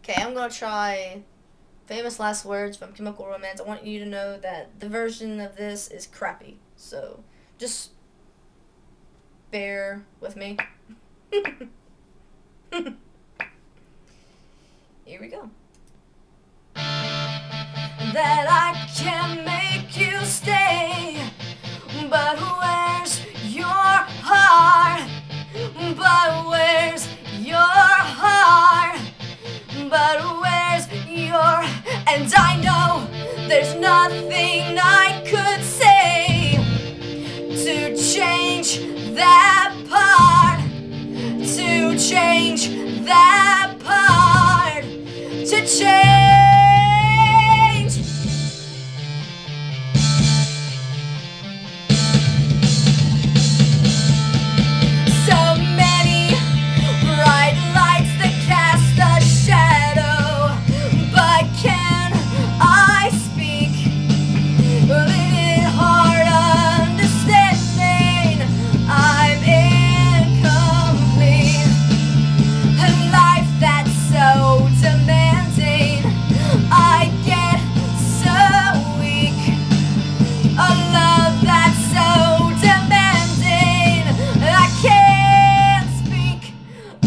Okay, I'm gonna try Famous Last Words from Chemical Romance. I want you to know that the version of this is crappy, so just bear with me. Here we go. That I can make you stay, but where's your heart? But where's your heart? But where's your... And I know there's nothing I could say to change that part, to change that part, to change. So many bright lights that cast a shadow, but can I speak? Living hard understanding I'm incomplete. A life that's so demanding, I get so weak. A love that's so demanding, I can't speak.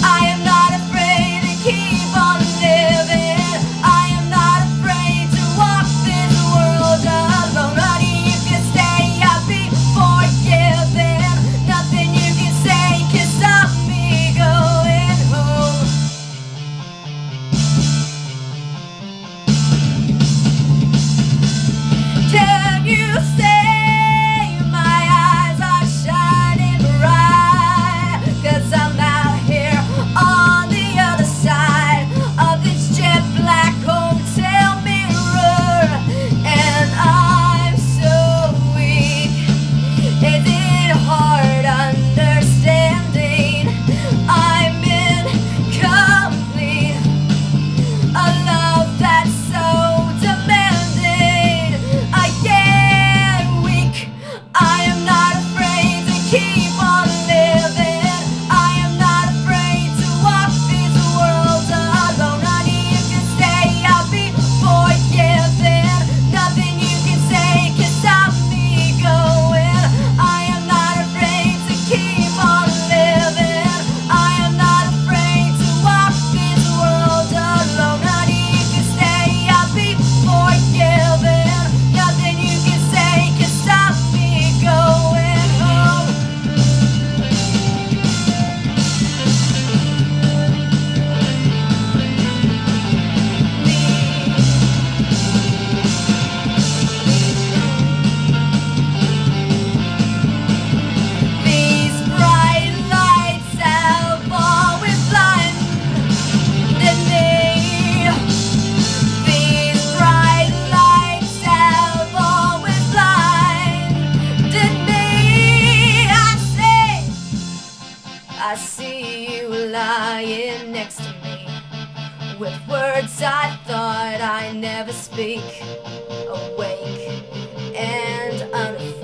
I am not afraid to keep on living. I am not afraid to walk this world alone. Honey, you can stay, I'll be forgiven. Nothing you can say can stop me going home. Can you say my eyes are shining bright? 'Cause I'm out here on the other side of this jet black hotel mirror, and I'm so weak. Is it hard understanding I'm incomplete? A love that's so demanding, I get weak. I am not afraid to keep on living. I am not afraid to walk this world alone. Honey, you can stay, I'll be forgiven. Nothing you can say can stop me going. I am not afraid to keep on living. I am not afraid to walk this world alone. Honey, you can stay, I'll be forgiven. Nothing you can say can stop me going home. These bright lights have always blinded me. These bright lights have always blinded me. I see you lying next to me, with words I thought I'd never speak, awake and unafraid.